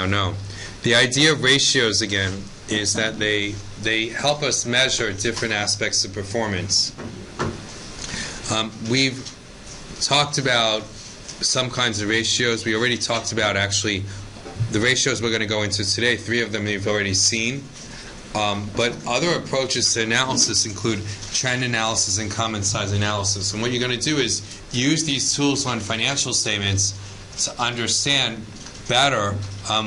now know. The idea of ratios, again, is that they help us measure different aspects of performance. We've talked about some kinds of ratios. We already talked about, actually, the ratios we're going to go into today. 3 of them you've already seen. But other approaches to analysis include trend analysis and common size analysis. And what you're going to do is use these tools on financial statements to understand better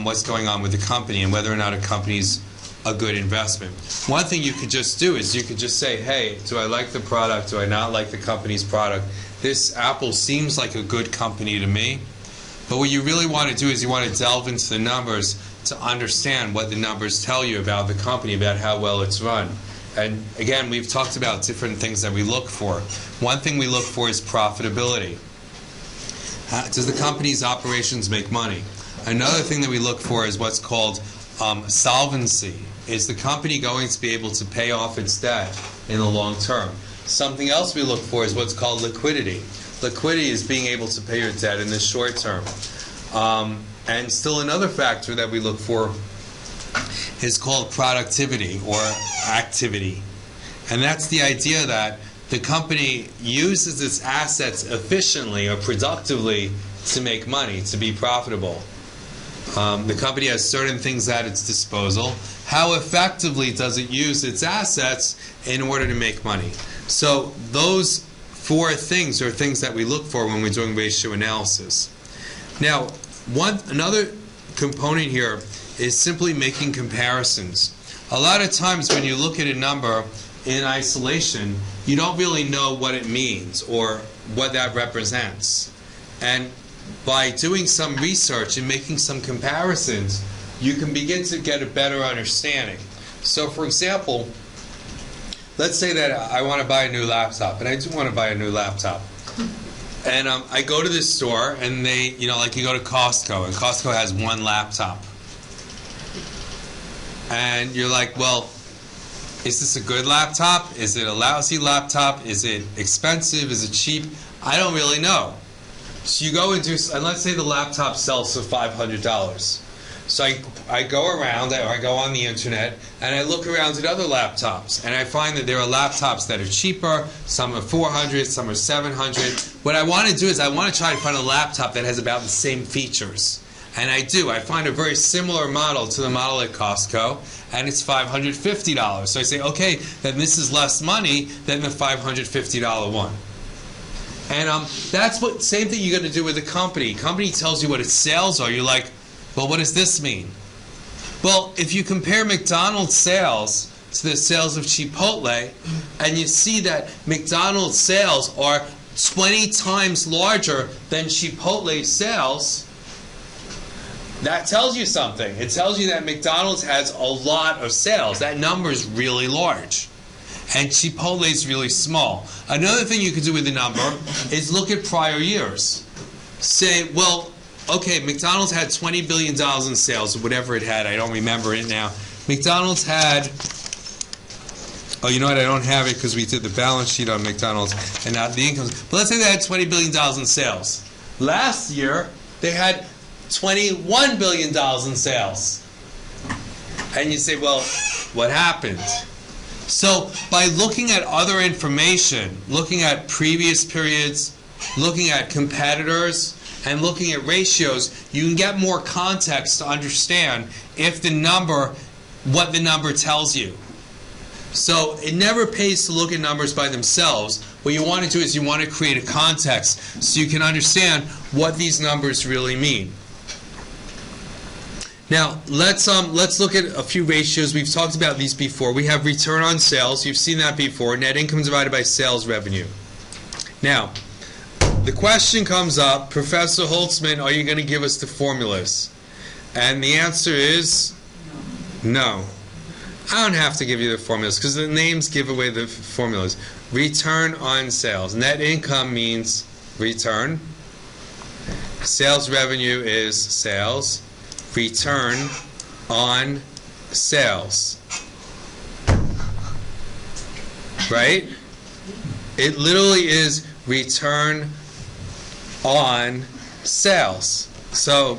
what's going on with the company and whether or not a company's a good investment. One thing you could just do is you could just say, hey, do I like the product? Do I not like the company's product? This Apple seems like a good company to me. But what you really want to do is you want to delve into the numbers to understand what the numbers tell you about the company, about how well it's run. And again, we've talked about different things that we look for. One thing we look for is profitability. Does the company's operations make money? Another thing that we look for is what's called solvency. Is the company going to be able to pay off its debt in the long term? Something else we look for is what's called liquidity. Liquidity is being able to pay your debt in the short term. And still another factor that we look for is called productivity or activity. And that's the idea that the company uses its assets efficiently or productively to make money, to be profitable. The company has certain things at its disposal. How effectively does it use its assets in order to make money? So those 4 things are things that we look for when we're doing ratio analysis. Now, another component here is simply making comparisons. A lot of times when you look at a number in isolation, you don't really know what it means or what that represents. And by doing some research and making some comparisons, you can begin to get a better understanding. So for example, let's say that I want to buy a new laptop, and I do want to buy a new laptop. And I go to this store, and they, like you go to Costco, and Costco has 1 laptop. And you're like, well, is this a good laptop? Is it a lousy laptop? Is it expensive? Is it cheap? I don't really know. So you go into, and let's say the laptop sells for $500. So I go around, or I go on the internet, and I look around at other laptops, and I find that there are laptops that are cheaper. Some are $400, some are $700. What I want to do is I want to try to find a laptop that has about the same features. And I do. I find a very similar model to the model at Costco, and it's $550. So I say, okay, then this is less money than the $550 one. And that's what same thing you're going to do with a company. Company tells you what its sales are. You're like, well, what does this mean? Well, if you compare McDonald's sales to the sales of Chipotle, and you see that McDonald's sales are 20 times larger than Chipotle's sales, that tells you something. It tells you that McDonald's has a lot of sales. That number is really large. And Chipotle is really small. Another thing you could do with the number is look at prior years. Say, well, okay, McDonald's had $20 billion in sales, or whatever it had. I don't remember it now. McDonald's had, oh, you know what? I don't have it because we did the balance sheet on McDonald's and not the income. But let's say they had $20 billion in sales. Last year, they had $21 billion in sales. And you say, well, what happened? So by looking at other information, looking at previous periods, looking at competitors, and looking at ratios, you can get more context to understand if the number, what the number tells you. So it never pays to look at numbers by themselves. What you want to do is you want to create a context so you can understand what these numbers really mean. Now, let's look at a few ratios. We've talked about these before. We have return on sales. You've seen that before. Net income divided by sales revenue. Now, the question comes up, Professor Holtzman, are you going to give us the formulas? And the answer is no. I don't have to give you the formulas because the names give away the formulas. Return on sales. Net income means return. Sales revenue is sales. Return on sales. Right? It literally is return on sales. So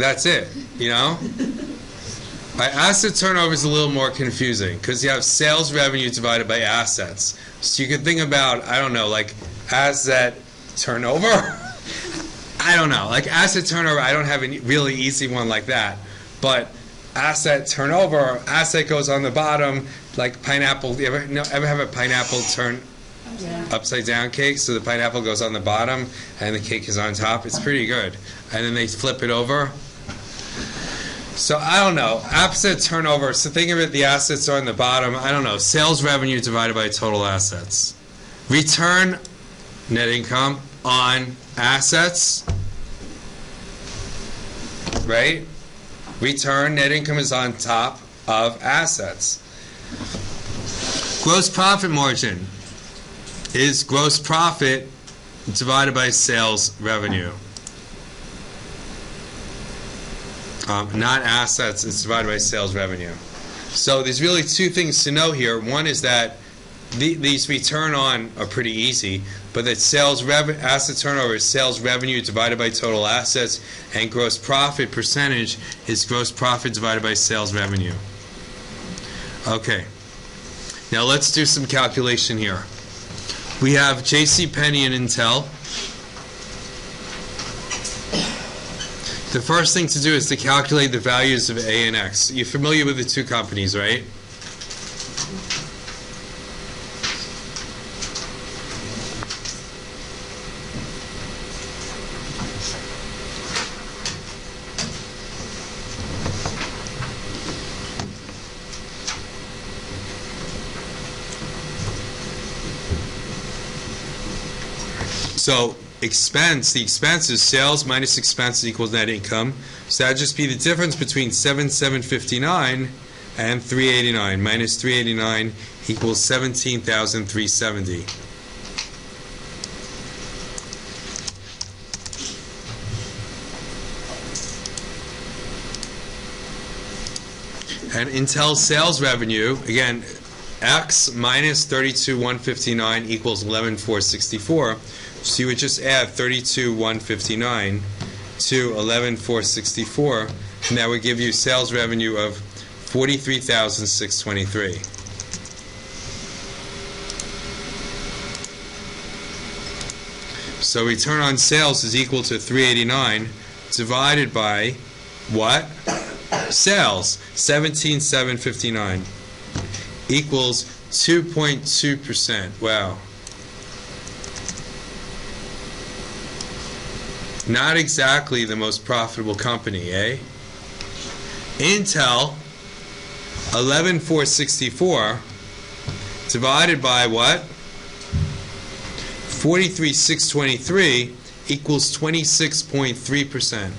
That's it, you know? Asset turnover is a little more confusing because you have sales revenue divided by assets. So you could think about, I don't know, like asset turnover? I don't know. Like asset turnover, I don't have a really easy one like that. But asset turnover, asset goes on the bottom, like pineapple. You ever have a pineapple turn upside down cake? So the pineapple goes on the bottom and the cake is on top. It's pretty good. And then they flip it over. So I don't know. Asset turnover. So think of it, the assets are on the bottom. I don't know. Sales revenue divided by total assets. Return net income on assets. Right? Return net income is on top of assets. Gross profit margin is gross profit divided by sales revenue. Not assets, it's divided by sales revenue. So there's really two things to know here. One is that these return on are pretty easy, but that asset turnover is sales revenue divided by total assets, and gross profit percentage is gross profit divided by sales revenue. Okay, now let's do some calculation here. We have JCPenney and Intel. The first thing to do is to calculate the values of A and X. You're familiar with the two companies, right? So the expense is sales minus expenses equals net income. So that would just be the difference between 7,759 and 389. Minus 389 equals 17,370. And Intel sales revenue, again, X minus 32,159 equals 11,464. So you would just add 32,159 to 11,464, and that would give you sales revenue of 43,623. So return on sales is equal to 389 divided by what? Sales, 17,759 equals 2.2%. Wow. Not exactly the most profitable company, eh? Intel, 11,464 divided by what? 43,623 equals 26.3%.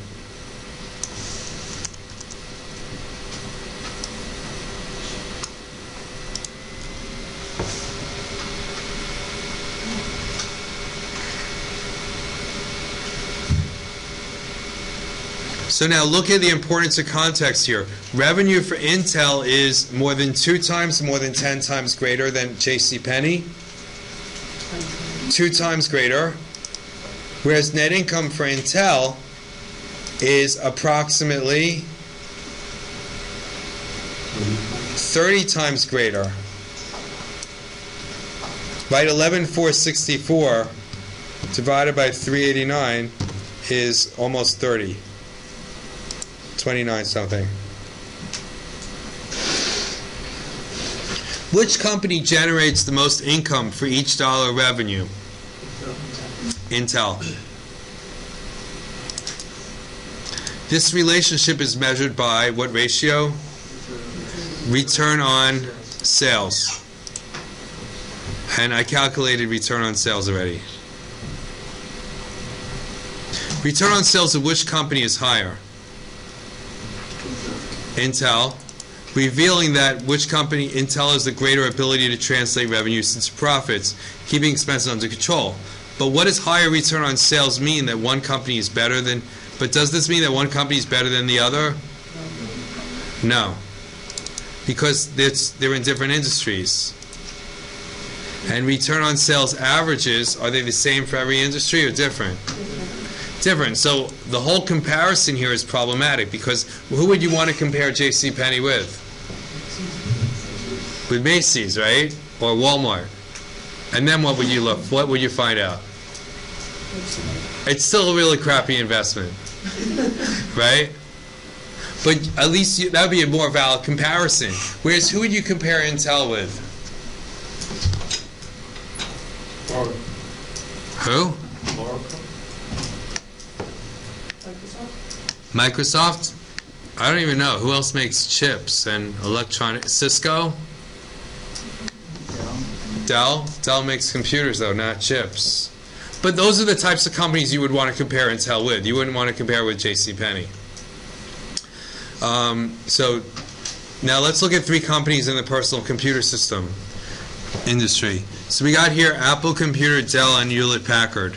So now look at the importance of context here. Revenue for Intel is more than 10 times greater than JCPenney. 2 times greater. Whereas net income for Intel is approximately 30 times greater. Right, 11,464 divided by 389 is almost 30. 29 something. Which company generates the most income for each dollar revenue? Intel. This relationship is measured by what ratio? Return on sales. And I calculated return on sales already. Return on sales of which company is higher? Intel, revealing that which company Intel has the greater ability to translate revenues into profits, keeping expenses under control. But what does higher return on sales mean? That one company is better than, but does this mean that one company is better than the other? No. Because they're in different industries. And return on sales averages, are they the same for every industry or different? different. So the whole comparison here is problematic because who would you want to compare JCPenney with? With Macy's, right? Or Walmart. And then what would you look? What would you find out? It's still a really crappy investment, right? But at least that would be a more valid comparison. Whereas who would you compare Intel with? Who? Microsoft? I don't even know. Who else makes chips and electronic? Cisco? Dell? Dell makes computers, though, not chips. But those are the types of companies you would want to compare Intel with. You wouldn't want to compare with JCPenney. So now let's look at 3 companies in the personal computer system industry. So we got here Apple Computer, Dell, and Hewlett-Packard.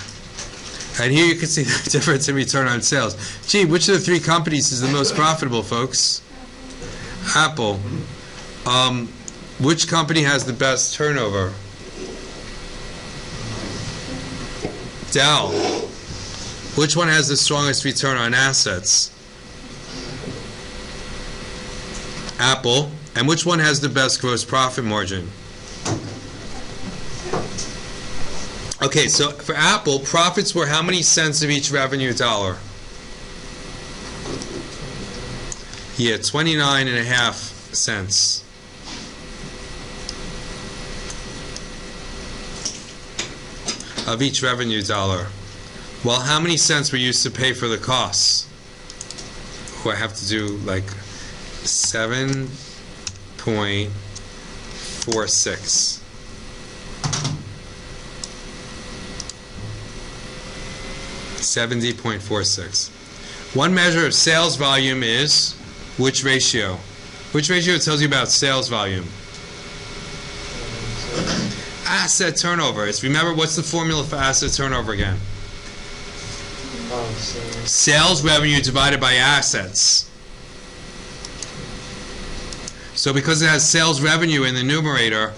And here you can see the difference in return on sales. Gee, which of the 3 companies is the most profitable, folks? Apple. Which company has the best turnover? Dell. Which one has the strongest return on assets? Apple. And which one has the best gross profit margin? Okay, so for Apple, profits were how many cents of each revenue dollar? Yeah, 29.5 cents. Of each revenue dollar. Well, how many cents were used to pay for the costs? Oh, I have to do like 7.46. $70.46. One measure of sales volume is which ratio? Which ratio tells you about sales volume? Asset turnover. Remember, what's the formula for asset turnover again? Sales revenue divided by assets. So because it has sales revenue in the numerator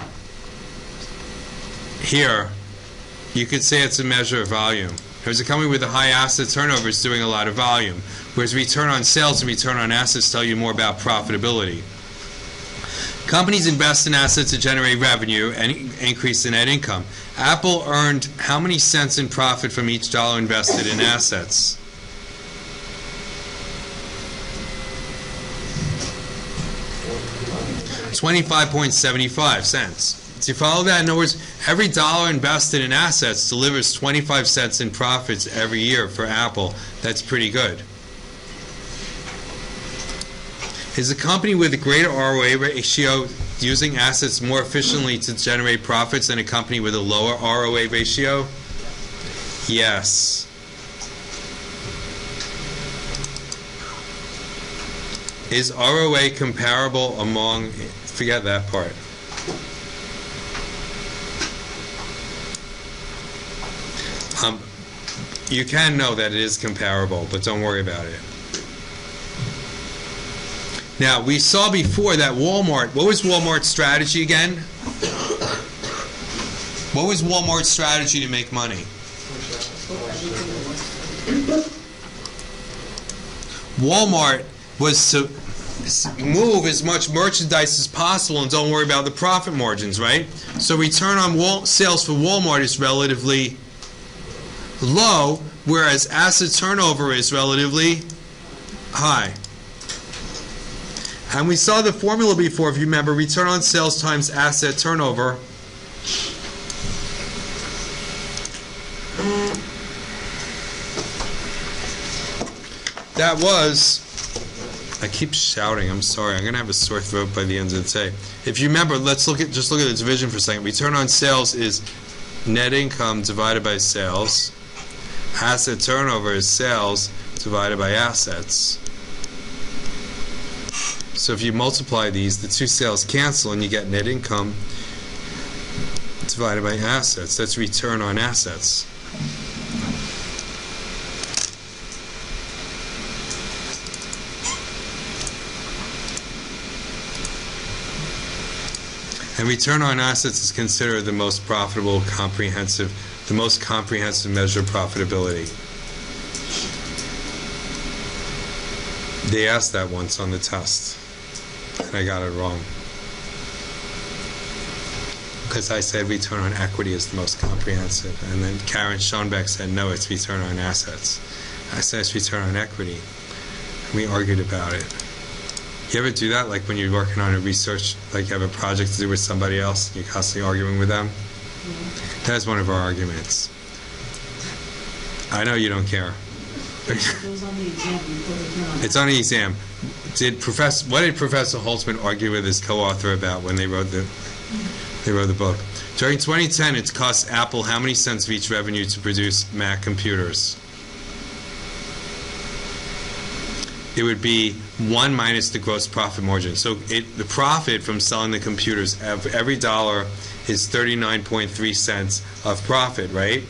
here, you could say it's a measure of volume. There's a company with a high asset turnover is doing a lot of volume, whereas return on sales and return on assets tell you more about profitability. Companies invest in assets to generate revenue and increase the net income. Apple earned how many cents in profit from each dollar invested in assets? $25.75. Do you follow that? In other words, every dollar invested in assets delivers 25 cents in profits every year for Apple. That's pretty good. Is a company with a greater ROA ratio using assets more efficiently to generate profits than a company with a lower ROA ratio? Yes. Is ROA comparable among... Forget that part. You can know that it is comparable, but don't worry about it. Now, we saw before that Walmart, what was Walmart's strategy again? What was Walmart's strategy to make money? Walmart was to move as much merchandise as possible and don't worry about the profit margins, right? So return on sales for Walmart is relatively low, whereas asset turnover is relatively high. And we saw the formula before, if you remember, return on sales times asset turnover. That was, I keep shouting, I'm sorry, I'm going to have a sore throat by the end of the day. If you remember, just look at the division for a second. Return on sales is net income divided by sales. Asset turnover is sales divided by assets. So if you multiply these, the two sales cancel and you get net income divided by assets. That's return on assets. And return on assets is considered the most profitable, the most comprehensive measure of profitability. They asked that once on the test, and I got it wrong. Because I said return on equity is the most comprehensive, and then Karen Schoenbeck said no, it's return on assets. I said it's return on equity. We argued about it. You ever do that, like when you're working on a research, like you have a project to do with somebody else, you're constantly arguing with them? Yeah. That's one of our arguments. I know you don't care. It was on the exam. It's on the exam. What did Professor Holtzman argue with his co-author about when they wrote the book? During 2010, it cost Apple how many cents of each revenue to produce Mac computers? It would be 1 minus the gross profit margin. So the profit from selling the computers, every dollar is 39.3 cents of profit, right?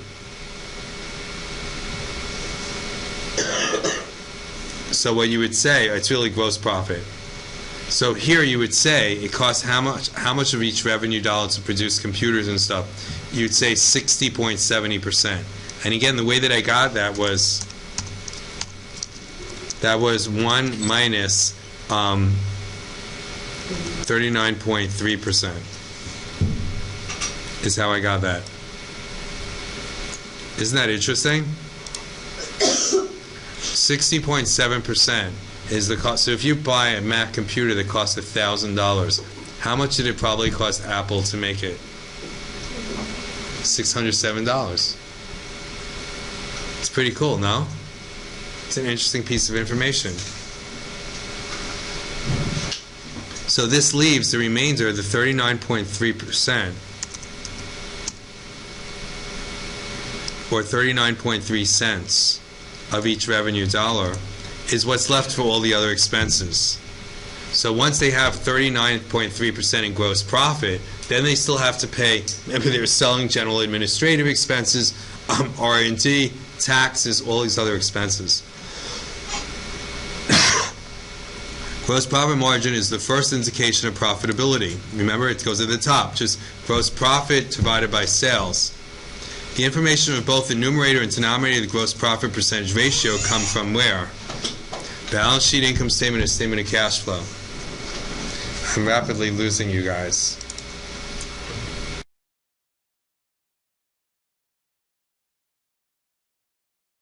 So what you would say, it's really gross profit. So here you would say it costs how much of each revenue dollar to produce computers and stuff? You'd say 60.70%. And again, the way that I got that was 1 minus 39.3% is how I got that. Isn't that interesting? 60.7% is the cost. So if you buy a Mac computer that costs $1,000, how much did it probably cost Apple to make it? $607. It's pretty cool, no? It's an interesting piece of information. So this leaves the remainder, the 39.3%, or 39.3 cents of each revenue dollar, is what's left for all the other expenses. So once they have 39.3% in gross profit, then they still have to pay, remember they were selling, general administrative expenses, R&D, taxes, all these other expenses. Gross profit margin is the first indication of profitability. Remember, it goes at the top, just gross profit divided by sales. The information of both the numerator and denominator of the gross profit percentage ratio come from where? Balance sheet, income statement, and statement of cash flow. I'm rapidly losing you guys.